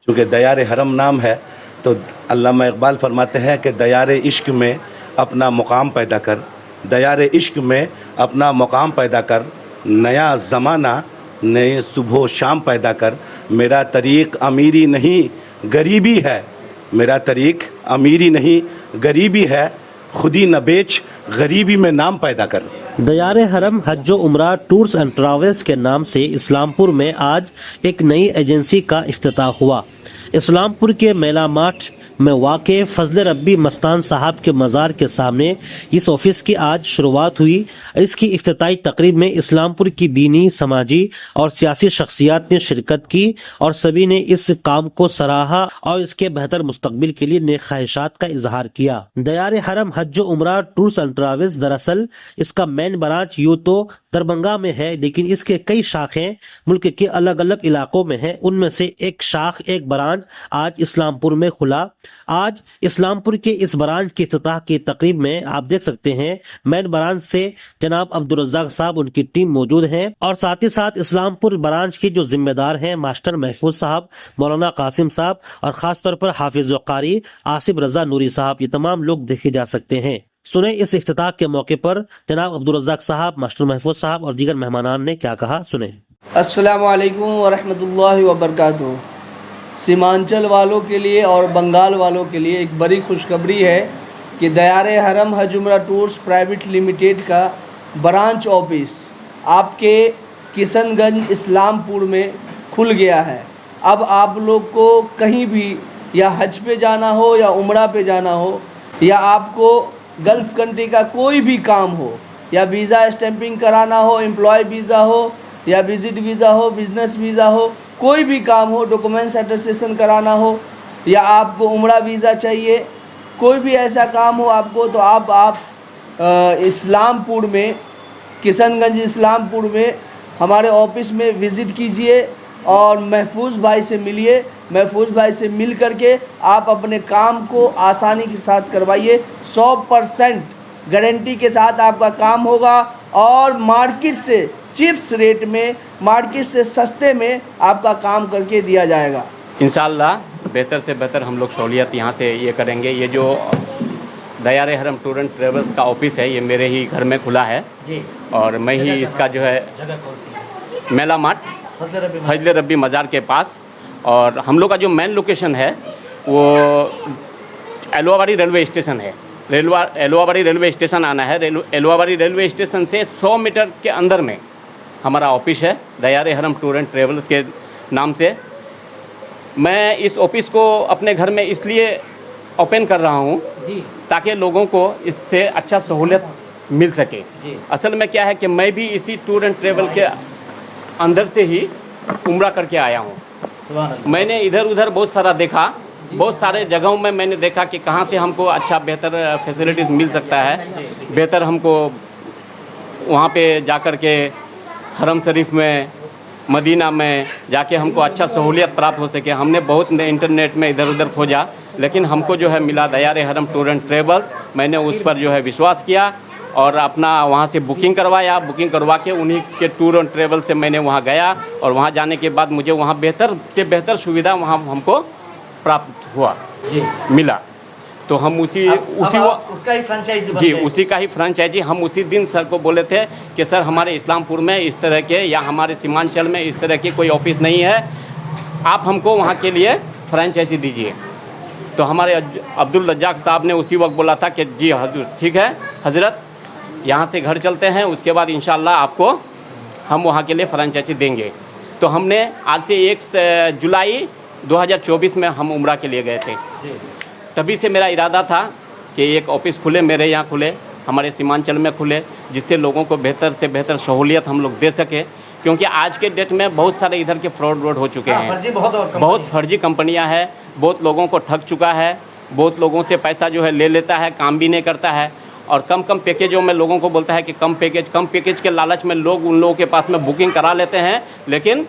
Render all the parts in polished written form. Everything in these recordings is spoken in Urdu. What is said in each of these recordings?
چونکہ دیار حرم نام ہے تو علامہ اقبال فرماتے ہیں کہ دیار عشق میں اپنا مقام پیدا کر، دیار عشق میں اپنا مقام پیدا کر، نیا زمانہ نئے صبح و شام پیدا کر، میرا طریق امیری نہیں غریبی ہے، میرا طریق امیری نہیں غریبی ہے، خودی نہ بیچ غریبی میں نام پیدا کر۔ دیار حرم حج و عمرہ ٹورز اینڈ ٹراولز کے نام سے اسلام پور میں آج ایک نئی ایجنسی کا افتتاح ہوا۔ اسلام پور کے میلا ماٹھ میں واقع فضل ربی مستان صاحب کے مزار کے سامنے اس آفس کی آج شروعات ہوئی۔ اس کی افتتاحی تقریب میں اسلام پور کی دینی، سماجی اور سیاسی شخصیات نے شرکت کی اور سبھی نے اس کام کو سراہا اور اس کے بہتر مستقبل کے لیے نیک خواہشات کا اظہار کیا۔ دیار حرم حج و عمرہ ٹورز اینڈ ٹراولز دراصل اس کا مین برانچ یوں تو دربھنگہ میں ہے، لیکن اس کے کئی شاخیں ملک کے الگ الگ علاقوں میں ہیں۔ ان میں سے ایک شاخ، ایک برانچ آج اسلام پور میں کھلا۔ آج اسلام پور کے اس برانچ کی افتتاح کی تقریب میں آپ دیکھ سکتے ہیں مین برانچ سے جناب عبدالرزاق صاحب، ان کی ٹیم موجود ہیں، اور ساتھ ہی ساتھ اسلام پور برانچ کے جو ذمہ دار ہیں ماسٹر محفوظ صاحب، مولانا قاسم صاحب اور خاص طور پر حافظ وقاری آصف رضا نوری صاحب، یہ تمام لوگ دیکھے جا سکتے ہیں۔ سنیں اس افتتاح کے موقع پر جناب عبدالرزاق صاحب، ماسٹر محفوظ صاحب اور دیگر مہمانان نے کیا کہا، سنیں۔ السلام علیکم ورحمۃ اللہ وبرکاتہ۔ سیمانچل والوں کے لیے اور بنگال والوں کے لیے ایک بڑی خوشخبری ہے کہ دیار حرم حج عمرہ ٹورز پرائیویٹ لمیٹیڈ کا برانچ آفس آپ کے کشن گنج اسلام پور میں کھل گیا ہے۔ اب آپ لوگ کو کہیں بھی یا حج پہ جانا ہو یا عمرہ پہ جانا ہو، یا آپ کو گلف کنٹری کا کوئی بھی کام ہو، یا ویزا اسٹیمپنگ کرانا ہو، امپلائی ویزا ہو یا وزٹ ویزا ہو، بزنس ویزا ہو، کوئی بھی کام ہو، ڈاکومنٹس اٹیسٹیشن کرانا ہو، یا آپ کو عمرہ ویزا چاہیے، کوئی بھی ایسا کام ہو آپ کو، تو آپ اسلام پور میں، کشن گنج اسلام پور میں ہمارے آفس میں وزٹ کیجئے اور محفوظ بھائی سے ملیے۔ محفوظ بھائی سے مل کر کے آپ اپنے کام کو آسانی کے ساتھ کروائیے۔ 100% گارنٹی کے ساتھ آپ کا کام ہوگا اور مارکیٹ سے چپس ریٹ میں، مارکیٹ سے سستے میں آپ کا کام کر کے دیا جائے گا۔ انشاءاللہ بہتر سے بہتر ہم لوگ سہولیت یہاں سے یہ کریں گے۔ یہ جو دیار حرم ٹور اینڈ ٹریولز کا آفس ہے، یہ میرے ہی گھر میں کھلا ہے اور میں ہی اس کا جو ہے میلا ماٹ فضل ربی مزار کے پاس، اور ہم لوگ کا جو مین لوکیشن ہے وہ ایلواواڑی ریلوے اسٹیشن ہے۔ ایلواواڑی ریلوے اسٹیشن آنا ہے، ایلواواڑی ریلوے اسٹیشن سے 100 میٹر کے اندر میں ہمارا آفس ہے دیار حرم ٹور اینڈ ٹریولز کے نام سے۔ میں اس آفس کو اپنے گھر میں اس لیے اوپن کر رہا ہوں تاکہ لوگوں کو اس سے اچھا سہولت مل سکے۔ اصل میں کیا ہے کہ میں بھی اسی ٹور اینڈ ٹریول کے اندر سے ہی عمرہ کر کے آیا ہوں۔ میں نے ادھر ادھر بہت سارا دیکھا، بہت سارے جگہوں میں نے دیکھا کہ کہاں سے ہم کو اچھا بہتر فیسلٹیز مل سکتا ہے، بہتر ہم کو وہاں پہ جا کر کے حرم شریف میں، مدینہ میں جا کے ہم کو اچھا سہولیت پراپت ہو سکے۔ ہم نے بہت انٹرنیٹ میں ادھر ادھر کھوجا، لیکن ہم کو جو ہے ملا دیار حرم ٹور اینڈ ٹریولز۔ میں نے اس پر جو ہے وشواس کیا اور اپنا وہاں سے بکنگ کروایا، بکنگ کروا کے انہی کے ٹور اینڈ ٹریول سے میں نے وہاں گیا، اور وہاں جانے کے بعد مجھے وہاں بہتر سے بہتر سویدھا وہاں ہم کو پراپت ہوا، ملا۔ تو ہم اسی کا ہی فرانچائزی ہم اسی دن سر کو بولے تھے کہ سر ہمارے اسلام پور میں اس طرح کے یا ہمارے سیمانچل میں اس طرح کے کوئی آفس نہیں ہے، آپ ہم کو وہاں کے لیے فرانچائزی دیجیے۔ تو ہمارے عبدالرزاق صاحب نے اسی وقت بولا تھا کہ جی حضور ٹھیک ہے حضرت، یہاں سے گھر چلتے ہیں، اس کے بعد انشاءاللہ آپ کو ہم وہاں کے لیے فرانچائزی دیں گے۔ تو ہم نے آج سے 1 جولائی 2024 میں ہم عمرہ کے لیے گئے تھے۔ تبھی سے میرا ارادہ تھا کہ ایک آفس کھلے، میرے یہاں کھلے، ہمارے سیمانچل میں کھلے، جس سے لوگوں کو بہتر سے بہتر سہولیت ہم لوگ دے سکیں، کیونکہ آج کے ڈیٹ میں بہت سارے ادھر کے فراڈ ہو چکے ہیں، بہت فرضی کمپنیاں ہیں، بہت لوگوں کو ٹھگ چکا ہے، بہت لوگوں سے پیسہ جو ہے لے لیتا ہے، کام بھی نہیں کرتا ہے، اور کم پیکیجوں میں لوگوں کو بولتا ہے کہ کم پیکیج کے لالچ میں لوگ ان لوگوں کے پاس میں بکنگ کرا لیتے ہیں، لیکن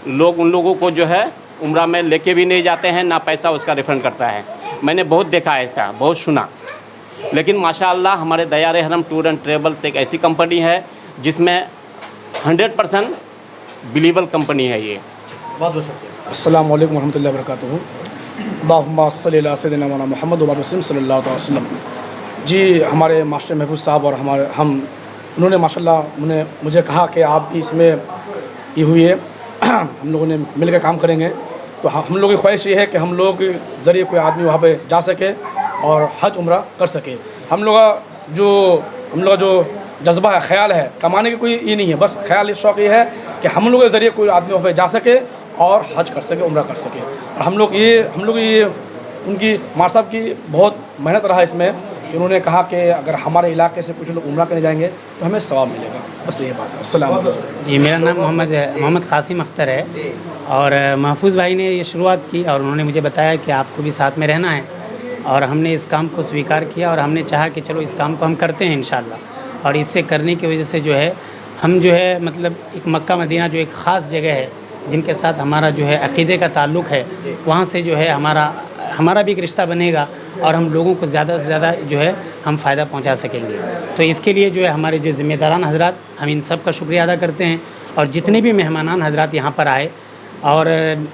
لوگ ان لوگوں کو جو ہے عمرہ میں لے کے بھی نہیں جاتے ہیں، نہ پیسہ اس کا ریفنڈ کرتا ہے۔ میں نے بہت دیکھا ایسا، بہت سنا، لیکن ماشاءاللہ ہمارے دیار حرم ٹور اینڈ ٹریولز ایک ایسی کمپنی ہے جس میں 100% بلیویبل کمپنی ہے۔ یہ السلام علیکم ورحمۃ اللہ وبرکاتہ. اللہم صلی علی سیدنا مولانا محمد و وسلم صلی اللہ علیہ وسلم. جی ہمارے ماسٹر محفوظ صاحب اور انہوں نے ماشاء اللہ مجھے کہا کہ آپ بھی اس میں یہ ہوئی ہے، ہم لوگوں نے مل کے کام کریں گے. تو ہم لوگوں کی خواہش یہ ہے کہ ہم لوگوں کے ذریعے کوئی آدمی وہاں پہ جا سکے اور حج عمرہ کر سکے. ہم لوگ کا جو جذبہ ہے، خیال ہے، کمانے کی کوئی یہ نہیں ہے، بس خیال شوق یہ ہے کہ ہم لوگوں کے ذریعے کوئی آدمی وہاں پہ جا سکے اور حج کر سکے، عمرہ کر سکے. اور ہم لوگ یہ ان کی مار صاحب کی بہت محنت رہا اس میں کہ انہوں نے کہا کہ اگر ہمارے علاقے سے کچھ لوگ عمرہ کرنے جائیں گے تو ہمیں ثواب ملے گا. بس یہ بات ہے. السلام علیکم. جی میرا نام محمد قاسم اختر ہے، اور محفوظ بھائی نے یہ شروعات کی اور انہوں نے مجھے بتایا کہ آپ کو بھی ساتھ میں رہنا ہے، اور ہم نے اس کام کو سویکار کیا اور ہم نے چاہا کہ چلو اس کام کو ہم کرتے ہیں انشاءاللہ. اور اس سے کرنے کی وجہ سے جو ہے ہم جو ہے مطلب ایک مکہ مدینہ جو ایک خاص جگہ ہے جن کے ساتھ ہمارا جو ہے عقیدے کا تعلق ہے، وہاں سے جو ہے ہمارا بھی ایک رشتہ بنے گا اور ہم لوگوں کو زیادہ سے زیادہ جو ہے ہم فائدہ پہنچا سکیں گے. تو اس کے لیے جو ہے ہمارے جو ذمہ داران حضرات، ہم ان سب کا شکریہ ادا کرتے ہیں. اور جتنے بھی مہمانان حضرات یہاں پر آئے اور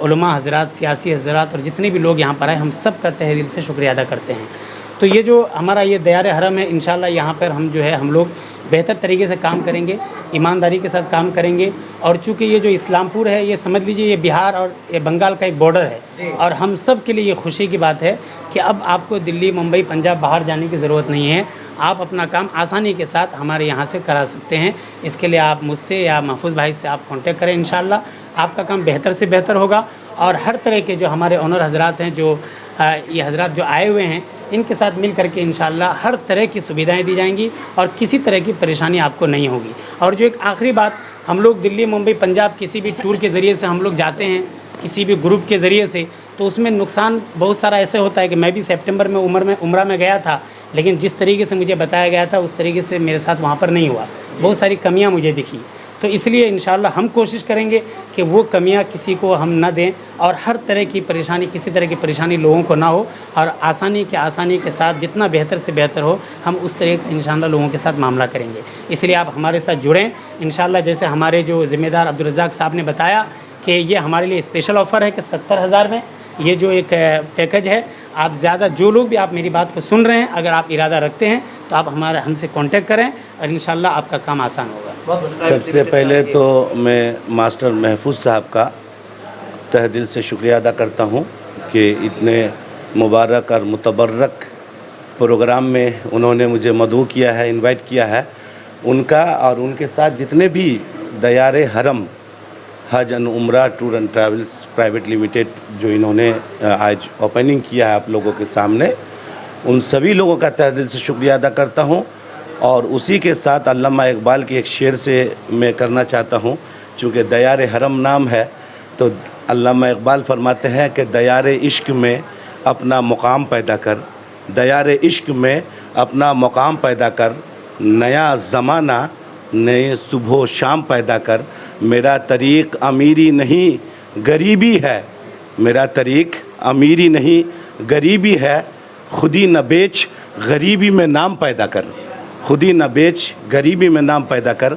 علماء حضرات، سیاسی حضرات اور جتنے بھی لوگ یہاں پر آئے، ہم سب کا تہ دل سے شکریہ ادا کرتے ہیں. تو یہ جو ہمارا یہ دیار حرم ہے، انشاءاللہ یہاں پر ہم جو ہے ہم لوگ بہتر طریقے سے کام کریں گے، ایمانداری کے ساتھ کام کریں گے. اور چونکہ یہ جو اسلام پور ہے، یہ سمجھ لیجئے یہ بہار اور یہ بنگال کا ایک بارڈر ہے، اور ہم سب کے لیے یہ خوشی کی بات ہے کہ اب آپ کو دلی، ممبئی، پنجاب باہر جانے کی ضرورت نہیں ہے. آپ اپنا کام آسانی کے ساتھ ہمارے یہاں سے کرا سکتے ہیں. اس کے لیے آپ مجھ سے یا محفوظ بھائی سے آپ کانٹیکٹ کریں، انشاءاللہ آپ کا کام بہتر سے بہتر ہوگا. اور ہر طرح کے جو ہمارے آنر حضرات ہیں، جو یہ حضرات جو آئے ہوئے ہیں، ان کے ساتھ مل کر کے انشاءاللہ ہر طرح کی سویدھائیں دی جائیں گی اور کسی طرح کی پریشانی آپ کو نہیں ہوگی. اور جو ایک آخری بات، ہم لوگ دلی، ممبئی، پنجاب کسی بھی ٹور کے ذریعے سے ہم لوگ جاتے ہیں، کسی بھی گروپ کے ذریعے سے، تو اس میں نقصان بہت سارا ایسے ہوتا ہے کہ میں بھی سپٹمبر میں عمرہ میں گیا تھا، لیکن جس طریقے سے مجھے بتایا گیا تھا اس طریقے سے میرے ساتھ وہاں پر نہیں ہوا. بہت ساری کمیاں مجھے دکھی. تو اس لیے انشاءاللہ ہم کوشش کریں گے کہ وہ کمیاں کسی کو ہم نہ دیں، اور ہر طرح کی پریشانی، کسی طرح کی پریشانی لوگوں کو نہ ہو، اور آسانی کے ساتھ جتنا بہتر سے بہتر ہو ہم اس طرح کا انشاءاللہ لوگوں کے ساتھ معاملہ کریں گے. اس لیے آپ ہمارے ساتھ جڑیں انشاءاللہ. جیسے ہمارے جو ذمہ دار عبدالرزاق صاحب نے بتایا کہ یہ ہمارے لیے اسپیشل آفر ہے کہ 70,000 میں یہ جو ایک پیکج ہے، آپ زیادہ جو لوگ بھی آپ میری بات کو سن رہے ہیں، اگر آپ ارادہ رکھتے ہیں تو آپ ہم سے کانٹیکٹ کریں اور انشاءاللہ آپ کا کام آسان ہوگا. سب سے پہلے تو میں ماسٹر محفوظ صاحب کا تہ دل سے شکریہ ادا کرتا ہوں کہ اتنے مبارک اور متبرک پروگرام میں انہوں نے مجھے مدعو کیا ہے، انوائٹ کیا ہے. ان کا اور ان کے ساتھ جتنے بھی دیار حرم حج اینڈ عمرہ tour and travels private limited جو انہوں نے آج اوپننگ کیا ہے آپ لوگوں کے سامنے، ان سبھی لوگوں کا تہ دل سے شکریہ ادا کرتا ہوں. اور اسی کے ساتھ علامہ اقبال کے ایک شعر سے میں کرنا چاہتا ہوں، چونکہ دیار حرم نام ہے تو علامہ اقبال فرماتے ہیں کہ دیار عشق میں اپنا مقام پیدا کر، دیار عشق میں اپنا مقام پیدا کر، نیا زمانہ نئے صبح و شام پیدا کر. میرا طریق امیری نہیں غریبی ہے، میرا طریق امیری نہیں غریبی ہے. خودی نہ بیچ غریبی میں نام پیدا کر، خودی نہ بیچ غریبی میں نام پیدا کر.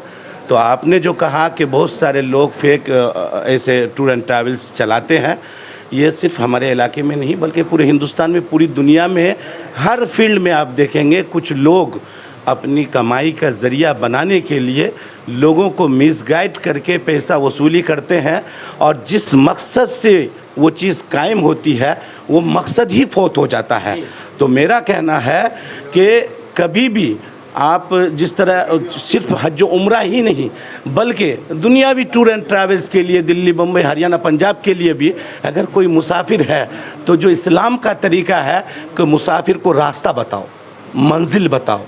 تو آپ نے جو کہا کہ بہت سارے لوگ فیک ایسے ٹور اینڈ ٹریولز چلاتے ہیں، یہ صرف ہمارے علاقے میں نہیں بلکہ پورے ہندوستان میں، پوری دنیا میں ہر فیلڈ میں آپ دیکھیں گے کچھ لوگ اپنی کمائی کا ذریعہ بنانے کے لیے لوگوں کو مس گائیڈ کر کے پیسہ وصولی کرتے ہیں، اور جس مقصد سے وہ چیز قائم ہوتی ہے وہ مقصد ہی فوت ہو جاتا ہے. تو میرا کہنا ہے کہ کبھی بھی آپ جس طرح صرف حج و عمرہ ہی نہیں بلکہ دنیاوی ٹور اینڈ ٹریولز کے لیے دلی، بمبئی، ہریانہ، پنجاب کے لیے بھی اگر کوئی مسافر ہے تو جو اسلام کا طریقہ ہے کہ مسافر کو راستہ بتاؤ، منزل بتاؤ،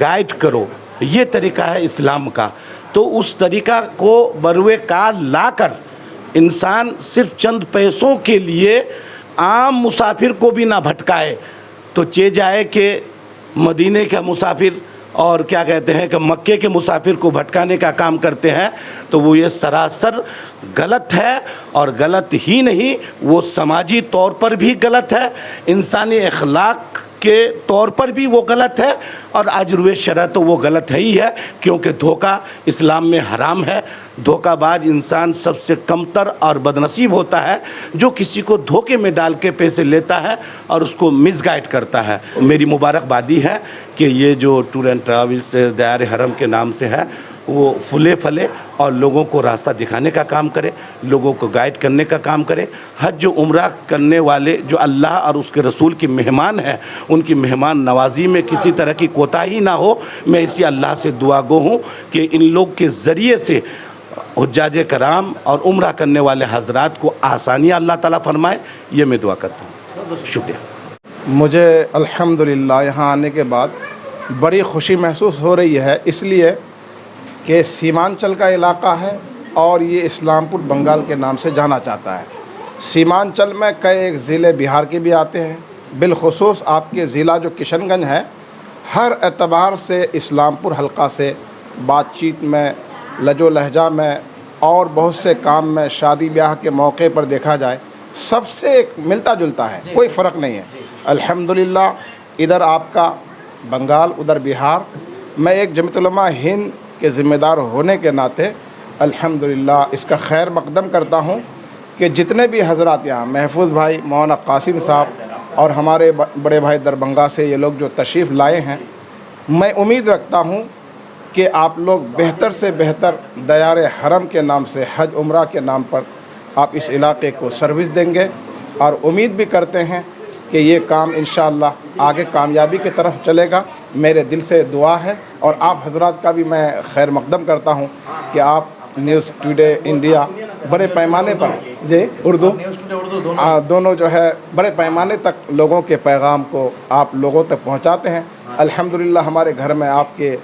گائیڈ کرو، یہ طریقہ ہے اسلام کا. تو اس طریقہ کو بروئے کار لا کر انسان صرف چند پیسوں کے لیے عام مسافر کو بھی نہ بھٹکائے تو چے جائے کہ مدینے کا مسافر اور کیا کہتے ہیں کہ مکے کے مسافر کو بھٹکانے کا کام کرتے ہیں، تو وہ یہ سراسر غلط ہے. اور غلط ہی نہیں، وہ سماجی طور پر بھی غلط ہے، انسانی اخلاق کے طور پر بھی وہ غلط ہے اور اجروِ شرع تو وہ غلط ہے ہی ہے، کیونکہ دھوکہ اسلام میں حرام ہے۔ دھوکہ باز انسان سب سے کمتر اور بدنصیب ہوتا ہے جو کسی کو دھوکے میں ڈال کے پیسے لیتا ہے اور اس کو مس گائیڈ کرتا ہے۔ میری مبارکبادی ہے کہ یہ جو ٹور اینڈ ٹریولس دیار حرم کے نام سے ہے وہ پھولے پھلے اور لوگوں کو راستہ دکھانے کا کام کرے، لوگوں کو گائیڈ کرنے کا کام کرے۔ حج و عمرہ کرنے والے جو اللہ اور اس کے رسول کی مہمان ہیں، ان کی مہمان نوازی میں کسی طرح کی کوتاہی نہ ہو۔ میں اسی اللہ سے دعا گو ہوں کہ ان لوگ کے ذریعے سے حجاج کرام اور عمرہ کرنے والے حضرات کو آسانیاں اللہ تعالیٰ فرمائے، یہ میں دعا کرتا ہوں۔ شکریہ۔ مجھے الحمدللہ یہاں آنے کے بعد بڑی خوشی محسوس ہو رہی ہے، اس لیے کہ سیمانچل کا علاقہ ہے اور یہ اسلام پور بنگال کے نام سے جانا چاہتا ہے۔ سیمانچل میں کئی ضلع بہار کے بھی آتے ہیں، بالخصوص آپ کے ضلع جو کشن گنج ہے، ہر اعتبار سے اسلام پور حلقہ سے بات چیت میں، لج و لہجہ میں اور بہت سے کام میں، شادی بیاہ کے موقع پر دیکھا جائے سب سے ایک ملتا جلتا ہے، کوئی فرق نہیں ہے۔ الحمدللہ ادھر آپ کا بنگال، ادھر بہار، میں ایک جمعیت علماء ہند کے ذمہ دار ہونے کے ناطے الحمدللہ اس کا خیر مقدم کرتا ہوں کہ جتنے بھی حضرات یہاں محفوظ بھائی، مولانا قاسم صاحب اور ہمارے بڑے بھائی دربھنگہ سے یہ لوگ جو تشریف لائے ہیں، میں امید رکھتا ہوں کہ آپ لوگ بہتر سے بہتر دیار حرم کے نام سے، حج عمرہ کے نام پر آپ اس علاقے کو سروس دیں گے، اور امید بھی کرتے ہیں کہ یہ کام انشاءاللہ آگے کامیابی کی طرف چلے گا۔ میرے دل سے دعا ہے، اور آپ حضرات کا بھی میں خیر مقدم کرتا ہوں کہ آپ نیوز ٹوڈے انڈیا بڑے پیمانے پر، جی اردو دونوں جو ہے بڑے پیمانے تک لوگوں کے پیغام کو آپ لوگوں تک پہنچاتے ہیں۔ الحمدللہ ہمارے گھر میں آپ کے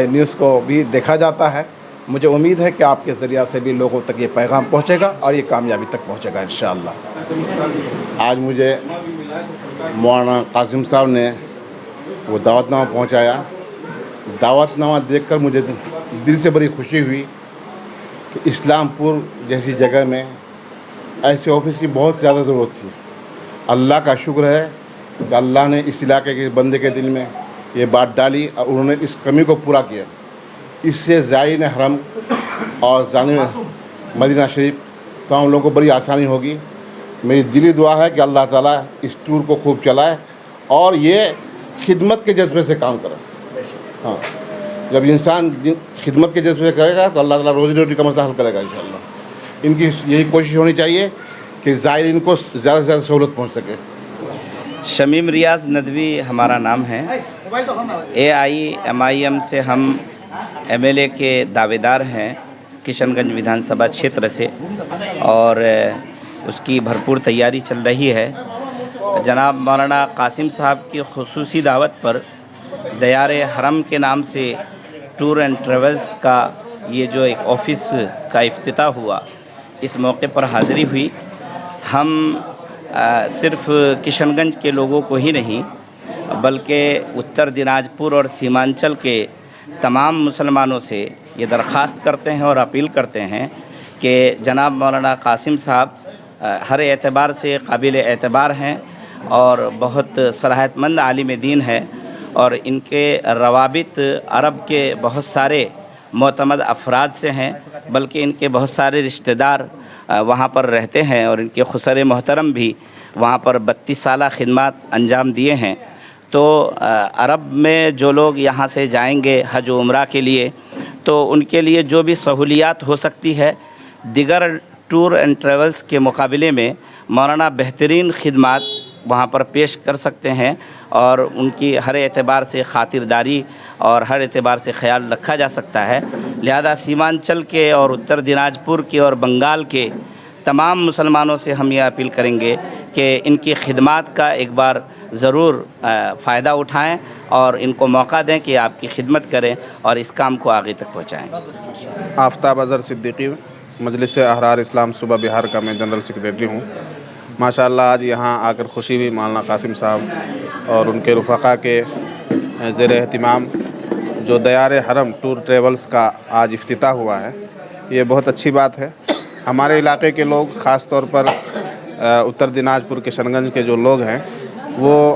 نیوز کو بھی دیکھا جاتا ہے۔ مجھے امید ہے کہ آپ کے ذریعہ سے بھی لوگوں تک یہ پیغام پہنچے گا اور یہ کامیابی تک پہنچے گا انشاءاللہ۔ آج مجھے مولانا قاسم صاحب نے وہ دعوت نامہ پہنچایا۔ دعوت نامہ دیکھ کر مجھے دل سے بڑی خوشی ہوئی کہ اسلام پور جیسی جگہ میں ایسے آفس کی بہت زیادہ ضرورت تھی۔ اللہ کا شکر ہے کہ اللہ نے اس علاقے کے بندے کے دل میں یہ بات ڈالی اور انہوں نے اس کمی کو پورا کیا۔ اس سے زائرین حرم اور زائرین مدینہ شریف تمام لوگوں کو بڑی آسانی ہوگی۔ میری دلی دعا ہے کہ اللہ تعالیٰ اس ٹور کو خوب چلائے اور یہ خدمت کے جذبے سے کام کرے۔ ہاں، جب انسان خدمت کے جذبے سے کرے گا تو اللہ تعالیٰ روزی روٹی کا مسئلہ حل کرے گا انشاءاللہ۔ ان کی یہی کوشش ہونی چاہیے کہ زائرین کو زیادہ سے زیادہ سہولت پہنچ سکے۔ شمیم ریاض ندوی ہمارا نام ہے۔ AIMIM سے ہم MLA کے دعوے دار ہیں کشن گنج ودھان سبھا چھیتر سے، اور اس کی بھرپور تیاری چل رہی ہے۔ جناب مولانا قاسم صاحب کی خصوصی دعوت پر دیار حرم کے نام سے ٹور اینڈ ٹریولس کا یہ جو ایک آفس کا افتتاح ہوا، اس موقع پر حاضری ہوئی۔ ہم صرف کشن گنج کے لوگوں کو ہی نہیں بلکہ اتر دناجپور اور سیمانچل کے تمام مسلمانوں سے یہ درخواست کرتے ہیں اور اپیل کرتے ہیں کہ جناب مولانا قاسم صاحب ہر اعتبار سے قابل اعتبار ہیں اور بہت صلاحیت مند عالم دین ہے، اور ان کے روابط عرب کے بہت سارے معتمد افراد سے ہیں، بلکہ ان کے بہت سارے رشتہ دار وہاں پر رہتے ہیں، اور ان کے خسر محترم بھی وہاں پر 32 سالہ خدمات انجام دیے ہیں۔ تو عرب میں جو لوگ یہاں سے جائیں گے حج و عمرہ کے لیے، تو ان کے لیے جو بھی سہولیات ہو سکتی ہے دیگر ٹور اینڈ ٹریولس کے مقابلے میں مولانا بہترین خدمات وہاں پر پیش کر سکتے ہیں، اور ان کی ہر اعتبار سے خاطرداری اور ہر اعتبار سے خیال رکھا جا سکتا ہے۔ لہذا سیمانچل کے اور اتر دناجپور کے اور بنگال کے تمام مسلمانوں سے ہم یہ اپیل کریں گے کہ ان کی خدمات کا ایک بار ضرور فائدہ اٹھائیں اور ان کو موقع دیں کہ آپ کی خدمت کریں اور اس کام کو آگے تک پہنچائیں۔ آفتاب اظہر صدیقی، مجلس احرار اسلام صوبہ بہار کا میں جنرل سیکریٹری ہوں۔ ماشاءاللہ آج یہاں آ کر خوشی ہوئی، مولانا قاسم صاحب اور ان کے رفقا کے زیر اہتمام جو دیار حرم ٹور ٹریولس کا آج افتتاح ہوا ہے، یہ بہت اچھی بات ہے۔ ہمارے علاقے کے لوگ، خاص طور پر اتر دناجپور کے کشن گنج کے جو لوگ ہیں، وہ